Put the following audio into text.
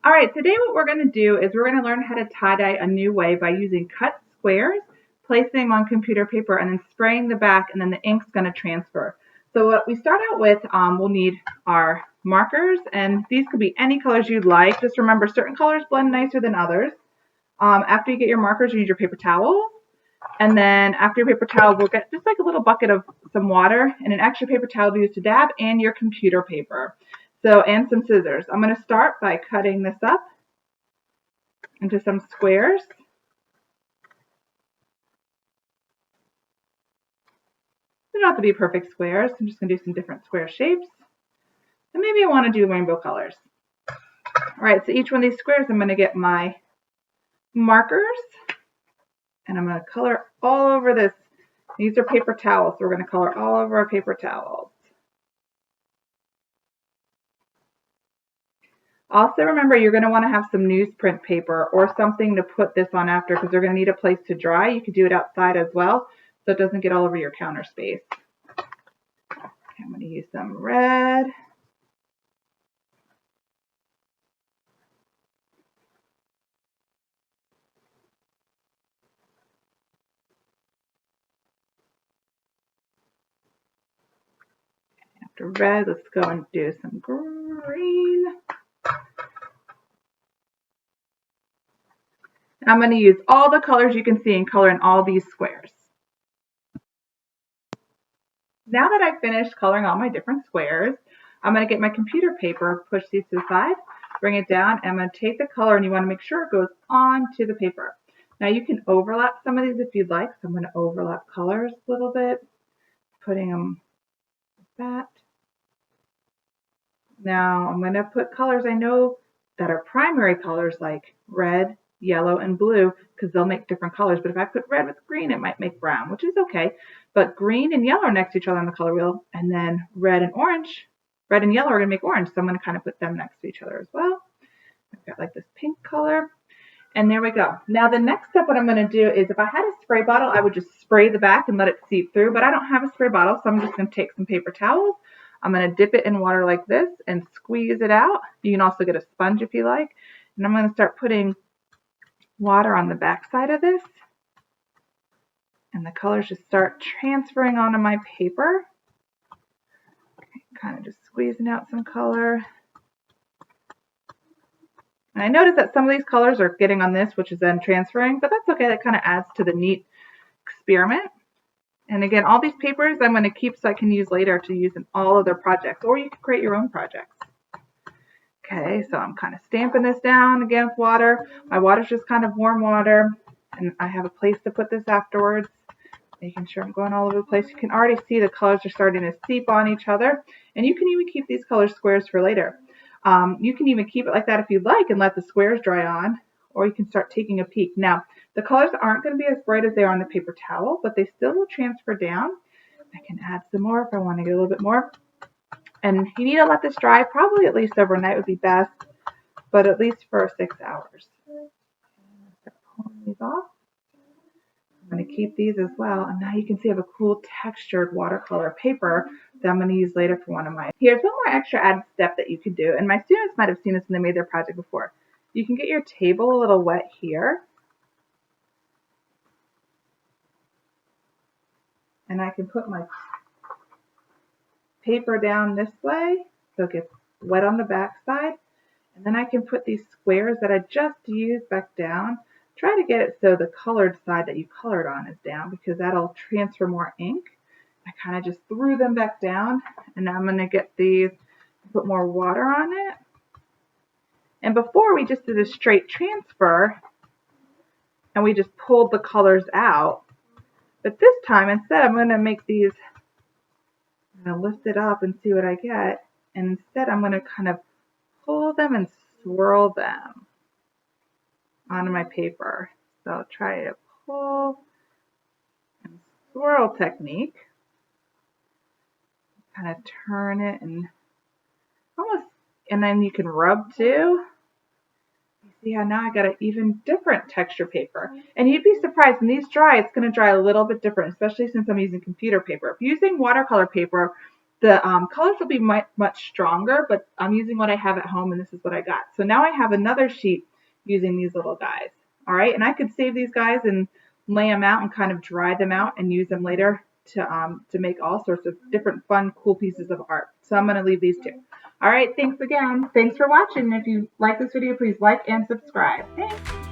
All right, today what we're going to do is we're going to learn how to tie-dye a new way by using cut squares, placing them on computer paper, and then spraying the back, and then the ink's going to transfer. So what we start out with, we'll need our markers, and these could be any colors you'd like. Just remember, certain colors blend nicer than others. After you get your markers, you need your paper towel. And then after your paper towel, we'll get just like a little bucket of some water and an extra paper towel to use to dab, and your computer paper. So, and some scissors. I'm going to start by cutting this up into some squares. They don't have to be perfect squares. I'm just going to do some different square shapes. And maybe I want to do rainbow colors. All right, so each one of these squares, I'm going to get my markers, and I'm going to color all over this. These are paper towels, so we're going to color all over our paper towels. Also remember, you're going to want to have some newsprint paper or something to put this on after, because they're going to need a place to dry. You could do it outside as well, so it doesn't get all over your counter space. Okay, I'm going to use some red. After red, let's go and do some green. And I'm going to use all the colors you can see and color in all these squares. Now that I've finished coloring all my different squares, I'm going to get my computer paper, push these to the side, bring it down, and I'm going to take the color, and you want to make sure it goes onto the paper. Now you can overlap some of these if you'd like, so I'm going to overlap colors a little bit, putting them like that. Now I'm going to put colors I know that are primary colors like red, yellow, and blue, because they'll make different colors. But if I put red with green, it might make brown, which is okay. But green and yellow are next to each other on the color wheel, and then red and yellow are going to make orange. So I'm going to kind of put them next to each other as well. I've got like this pink color. And there we go. Now the next step, what I'm going to do is, if I had a spray bottle, I would just spray the back and let it seep through. But I don't have a spray bottle, so I'm just going to take some paper towels. I'm going to dip it in water like this and squeeze it out. You can also get a sponge if you like. And I'm going to start putting water on the back side of this. And the colors just start transferring onto my paper. Okay, kind of just squeezing out some color. And I noticed that some of these colors are getting on this, which is then transferring, but that's okay. That kind of adds to the neat experiment. And again, all these papers I'm going to keep so I can use later to use in all other projects, or you can create your own projects. Okay, so I'm kind of stamping this down again with water. My water's just kind of warm water, and I have a place to put this afterwards, making sure I'm going all over the place. You can already see the colors are starting to seep on each other, and you can even keep these color squares for later. You can even keep it like that if you'd like and let the squares dry on, or you can start taking a peek. Now, the colors aren't going to be as bright as they are on the paper towel, but they still will transfer down. I can add some more if I want to get a little bit more. And you need to let this dry, probably at least overnight would be best, but at least for 6 hours. Start pulling these off. I'm going to keep these as well. And now you can see I have a cool textured watercolor paper that I'm going to use later for one of mine. Here's one more extra added step that you can do. And my students might have seen this when they made their project before. You can get your table a little wet here. And I can put my paper down this way so it gets wet on the back side. And then I can put these squares that I just used back down. Try to get it so the colored side that you colored on is down, because that'll transfer more ink. I kind of just threw them back down, and now I'm going to get these, put more water on it. And before, we just did a straight transfer, and we just pulled the colors out. But this time, instead, I'm going to make these, I'm going to lift it up and see what I get. And instead, I'm going to kind of pull them and swirl them onto my paper. So I'll try to pull and swirl technique. Kind of turn it and almost, and then you can rub too. You see how now I got an even different texture paper. And you'd be surprised, when these dry, it's going to dry a little bit different, especially since I'm using computer paper. If you're using watercolor paper, the colors will be much stronger, but I'm using what I have at home, and this is what I got. So now I have another sheet using these little guys. All right, and I could save these guys and lay them out and kind of dry them out and use them later to make all sorts of different fun, cool pieces of art. So I'm going to leave these two. All right, thanks again. Thanks for watching. If you like this video, please like and subscribe. Thanks.